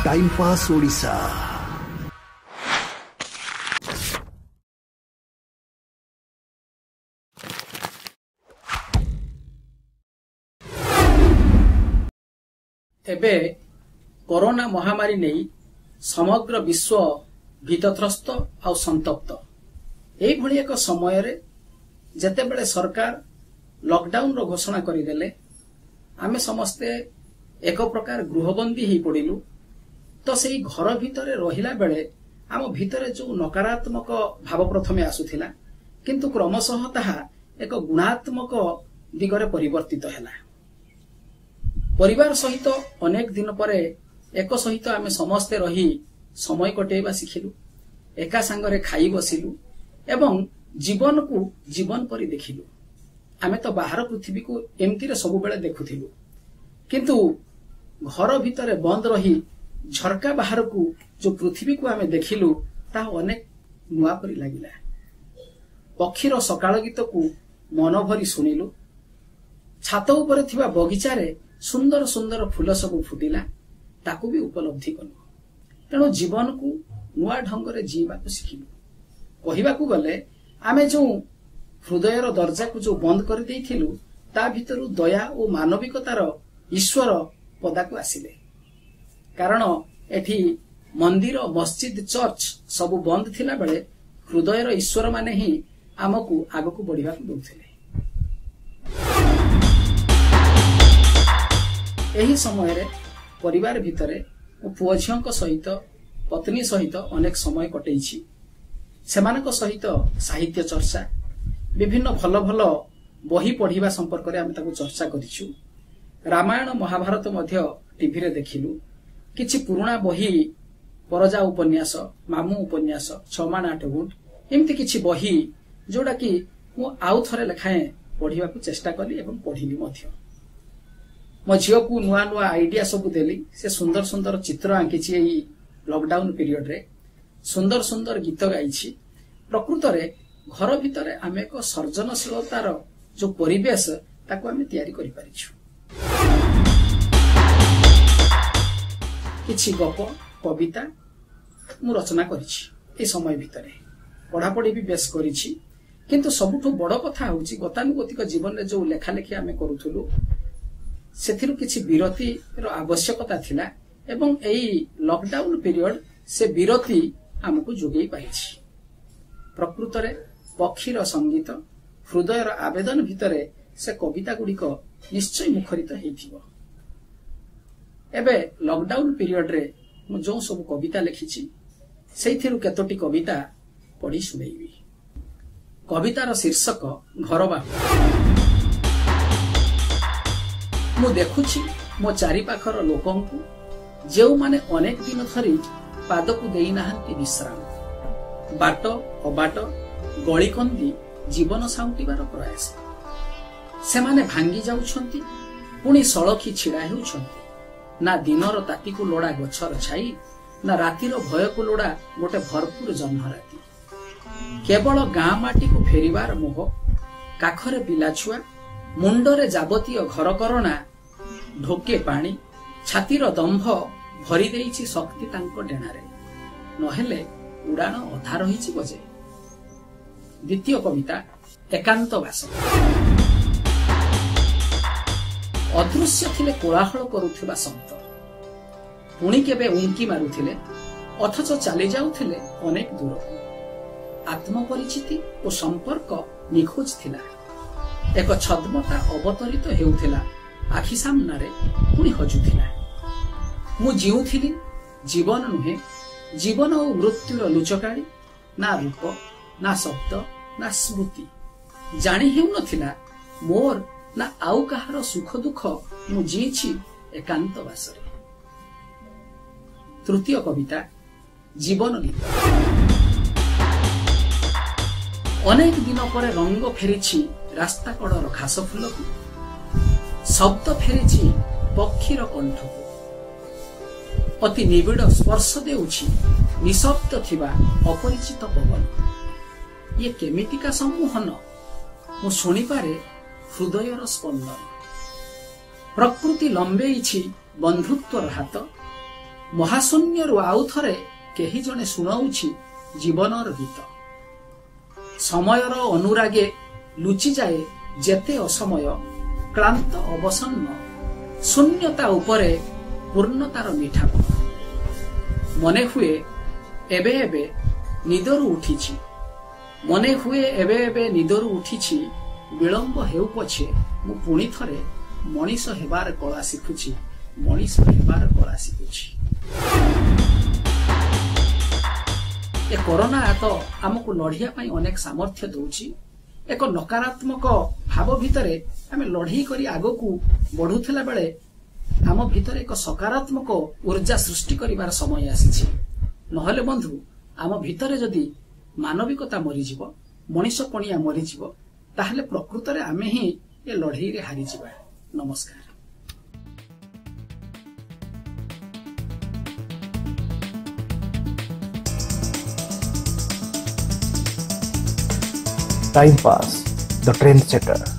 Time pass Odisha. एबे corona महामारी नहीं समग्र विश्व भीतत्रस्त और संतप्त एभली एक समय रे जेतेबेले सरकार लॉकडाउन रो घोषणा करदेले आमे समस्ते एक प्रकार गृहबंदी ही पड़िलु। तो सेही घर भितरे रहिला बेले आम भितरे जो नकारात्मक भाव प्रथमे आसुथिला किंतु क्रमशः ताहा एक गुणात्मक दिगरे परिवर्तित हैला। परिवार सहित अनेक दिन परे एक सहित आमे समस्ते रही समय कटेबा शिखिलु, एका संगरे खाई बसिलु एवं जीवन को जीवन परि देखिलु। आमे तो बाहर पृथ्वी को एमती रे सब बेले देखुथिलु किंतु घर भितरे बंद रही झरका बाहर को जो पृथ्वी को आमे देखिलु ता अनेक नुआ परि लागिला। पक्षीर सकाळ गीत को मन भरी सुनिलु। छात उपरे थिबा बगीचा रे सुंदर सुंदर फूल सब फुटिला ताकू भी उपलब्धि कलु। तेणु जीवन को नुआ ढंग से जीवा शिखिलु। कहवाकू गले आमे जो हृदयर दर्जा को जो बंद कर देइथिलु ता भितरु दया और मानविकतार ईश्वर पदाकू आसिले। कारण एठी मंदिर मस्जिद चर्च सब बंद थिला बेले हृदयर ईश्वर माने ही आमको आगकू बढ़िबाकू दउथिले। एही समय रे परिवार भितरे पुओ झियों सहित पत्नी सहित अनेक समय कटेइछि। सेमानक सहित साहित्य चर्चा विभिन्न भल भल बही पढ़िबा संपर्क रे आमे ताकू चर्चा करिछु। रामायण महाभारत मध्य टीवी रे देखिलु। किछि पुराना बही परजा उपन्यास, मामू उपन्यास, छमाण आठ गुंठ एमती किछि बही जोडा कि मु आउ थरे लेखाए पढ़िबा को चेष्टा कली एवं पढ़िली मध्य। मो झियो को नुआ नुआ आइडिया सब देली। से सुंदर सुंदर चित्र आंकिछि। एई लॉकडाउन पीरियड रे सुंदर सुंदर गीत गाइछि। प्रकृत रे घर भितरे आमे एक सर्जनशीलतार जो परिवेश ताको आमे तयारी करि परिछु। किछि गप कविता मु रचना करिछि। ए समय भितरे पढ़ापढ़ी भी बेस करिछि किंतु सबुठु बड़ कथा होछि गतानुगतिक जीवन रे जो लेखा लेखि आमे करूथुलु सेथिरु किछि विरति रो आवश्यकता थिला एवं एई लॉकडाउन पीरियड से विरति हमकु जोगेई पाइछि। प्रकृत रे पक्षीर संगीत हृदयर आवेदन भितरे से कविता गुड़िक निश्चय मुखरित हेइथिबो। एबे लॉकडाउन पीरियड रे मु जो सब कविता लिखिछि सेइथिरु केतोटी कविता पढ़ी सुनेइबी। कवितार शीर्षक घर बाहु। मु देखुछि मो चारि पाखर लोकंकु जेउ माने अनेक दिन धरी पाद को देई नाहंती विश्राम। बाट अबाट गळीकंदी जीवन साउंटिबार प्रयास। सेमाने भांगी जाउछंती पुणी सळखी छिड़ा हेउछंती। ना दिनर ताती को लोड़ा गछर छाई ना रातिर भय को लोड़ा गोटे भरपूर जह्न राती। केवल गाँ माटी को फेरिबार मोह काखरे पिला छुआ मुंडरे जाबतीय घर करणा ढोके पानी छातीर दंभ भरी देइछि शक्ति तांको डेणारे नहेले उड़ाण अधा रहिछि बजे। द्वितीय कविता एकांतवास। अदृश्य थिले कोलाहल करुथिबा शब्द पुणी केबे उंकी मारुथिले अथच चली जाउथिले अनेक दूर। आत्मपरिचिति और संपर्क निखोज थिला। एक छद्मता अवतरित हेउथिला आखि सामनारे पुणी हजुथिला। मु जीउथिली जीवन नुहे जीवन और मृत्युर लुचकाड़ी ना रूप ना शब्द ना स्मृति जानी हेउ नथिला मोर ना आउ कहार सुख दुख मु जीछि एकांतवासरे। तृतीय कविता जीवन गीत। अनेक दिन पर रंग फेरिछि रास्ता कड़र घास फूल को शब्द फेरिछि पक्षीर कंठ को अति निबिड़ स्पर्श देउछि निशब्द थिबा अपरिचित पवन। ये केमितिका सम्मोहन मु शुणी पारे हृदयर स्पंदन। प्रकृति लंबेइछि बंधुत्वर हाथ महाशून्यरू आउ थरे केही जणे सुनाउछि जीवनर गीत। समयर अनुरागे लुचि जाए जेते असमय, क्लांत अवसन्न शून्यता उपरे पूर्णतार मिठापन। मने हुए एबे एबे निदरू उठिछि, मने हुए एबे एबे निदरू उठिछि, विलंब हेउ पछे मु पुणी थरे मनीष हेबार कला शिखुछि, मनीष हेबार कला शिखुछि। ए कोरोना तो आमको लढ़िया पाई अनेक सामर्थ्य दउछि। एक नकारात्मक भाव भितरे आमे लढ़ी करी आगो को बढ़ुथिला बेले आम भितरे एक सकारात्मक ऊर्जा सृष्टि करिवार समय आसीछि। नहले बंधु आम भितरे जदि मानविकता मरीजिव, मनीषपणिया मरीजिव, ताहले प्रकृतरे आमे ही ए लढ़ई रे हारी जिबा। नमस्कार। Time Pass, the trendsetter.